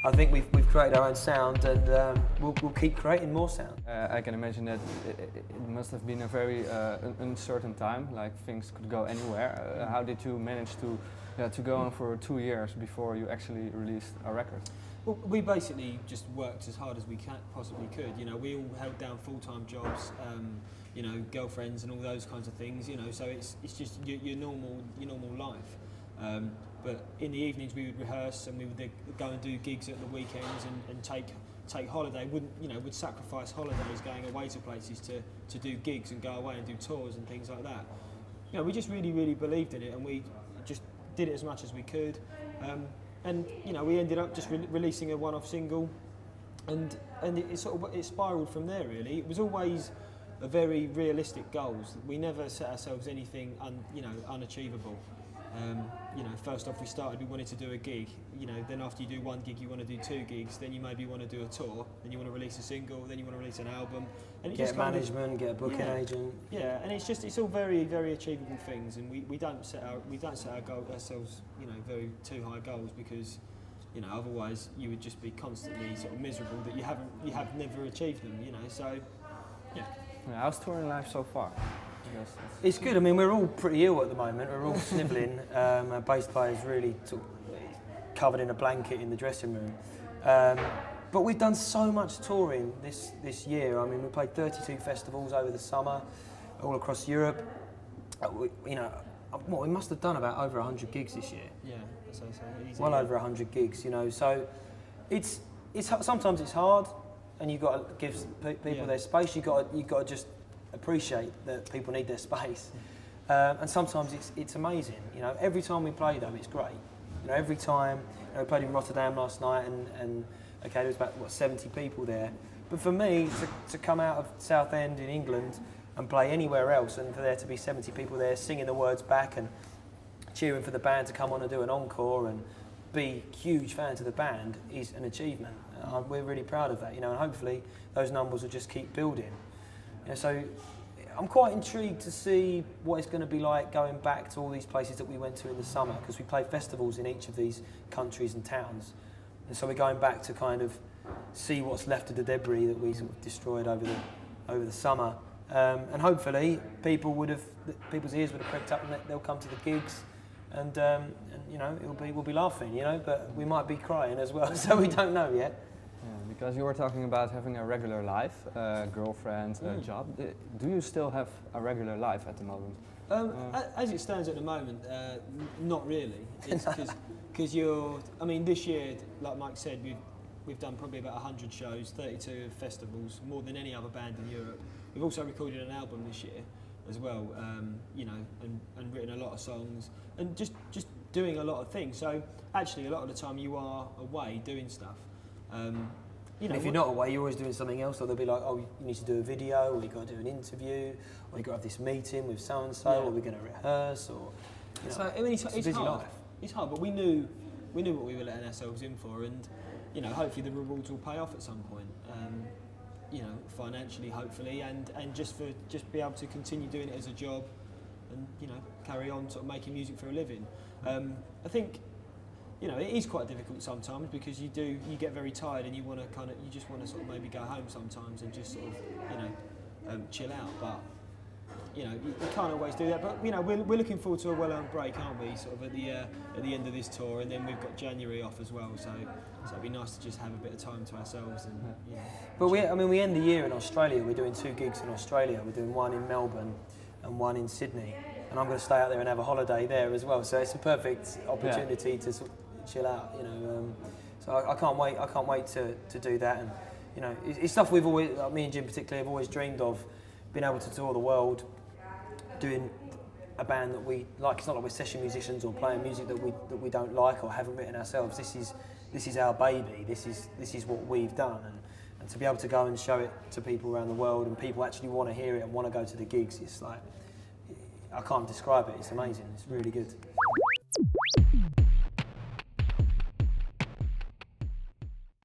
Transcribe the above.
I think we've created our own sound, and we'll keep creating more sound. I can imagine that it must have been a very uncertain time, like things could go anywhere. How did you manage to go on for 2 years before you actually released a record? Well, we basically just worked as hard as we possibly could. You know, we all held down full-time jobs, you know, girlfriends and all those kinds of things. You know, so it's just your normal life. But in the evenings we would rehearse, and we would go and do gigs at the weekends and take holiday. Would sacrifice holidays going away to places to do gigs and go away and do tours and things like that. You know, we just really believed in it, and we just did it as much as we could. And you know, we ended up just releasing a one-off single, and it spiraled from there. Really, it was always a very realistic goals. We never set ourselves anything unachievable. You know, first off, we wanted to do a gig. You know, then after you do one gig, you want to do 2 gigs. Then you maybe want to do a tour. Then you want to release a single. Then you want to release an album. And it Get just management, get a booking agent. Yeah, and it's all very achievable things, and we don't set ourselves very too high goals, because you know, otherwise you would just be constantly sort of miserable that you have never achieved them. You know, so yeah. How's touring life so far? It's good. I mean, we're all pretty ill at the moment. We're all snivelling. Our bass player's really covered in a blanket in the dressing room. But we've done so much touring this year. I mean, we played 32 festivals over the summer, all across Europe. We must have done about over 100 gigs this year. Yeah, so easy. Well over 100 gigs, you know. So it's sometimes it's hard, and you've got to give people their space. You've got to just appreciate that people need their space, and sometimes it's amazing. You know, every time we play though, it's great. You know, every time, we played in Rotterdam last night, and okay, there was about 70 people there. But for me, to come out of Southend in England and play anywhere else, and for there to be 70 people there singing the words back and cheering for the band to come on and do an encore and be huge fans of the band, is an achievement. We're really proud of that. You know, and hopefully those numbers will just keep building. You know, so I'm quite intrigued to see what it's going to be like going back to all these places that we went to in the summer, because we played festivals in each of these countries and towns, and so we're going back to kind of see what's left of the debris that we sort of destroyed over the summer, and hopefully people's ears would have pricked up, and they'll come to the gigs, and you know, we'll be laughing, you know, but we might be crying as well, so we don't know yet. Because you were talking about having a regular life, girlfriend, job. Do you still have a regular life at the moment? As it stands at the moment, not really. It's because this year, like Mike said, we've done probably about 100 shows, 32 festivals, more than any other band in Europe. We've also recorded an album this year as well, you know, and written a lot of songs, and just doing a lot of things. So actually, a lot of the time you are away doing stuff. You know, if you're not away, you're always doing something else. Or they'll be like, oh, you need to do a video, or you've got to do an interview, or you've got to have this meeting with so-and-so, or we're going to rehearse, or... You know, so, I mean, it's busy hard. life. It's hard, but we knew what we were letting ourselves in for, and, you know, hopefully the rewards will pay off at some point. You know, financially, hopefully, and just be able to continue doing it as a job, and, you know, carry on sort of making music for a living. I think... You know, it is quite difficult sometimes, because you get very tired, and you just want to sort of maybe go home sometimes and just sort of, you know, chill out. But you know, you can't always do that. But you know, we're looking forward to a well-earned break, aren't we? Sort of at the end of this tour, and then we've got January off as well. So it'd be nice to just have a bit of time to ourselves. And you know. But we end the year in Australia. We're doing 2 gigs in Australia. We're doing one in Melbourne and one in Sydney. And I'm going to stay out there and have a holiday there as well. So it's a perfect opportunity to sort of chill out, you know. So I can't wait. I can't wait to do that. And you know, it's stuff we've always, like me and Jim particularly, have always dreamed of, being able to tour the world, doing a band that we like. It's not like we're session musicians or playing music that we don't like or haven't written ourselves. This is our baby. This is what we've done, and to be able to go and show it to people around the world, and people actually want to hear it and want to go to the gigs. It's like, I can't describe it. It's amazing. It's really good.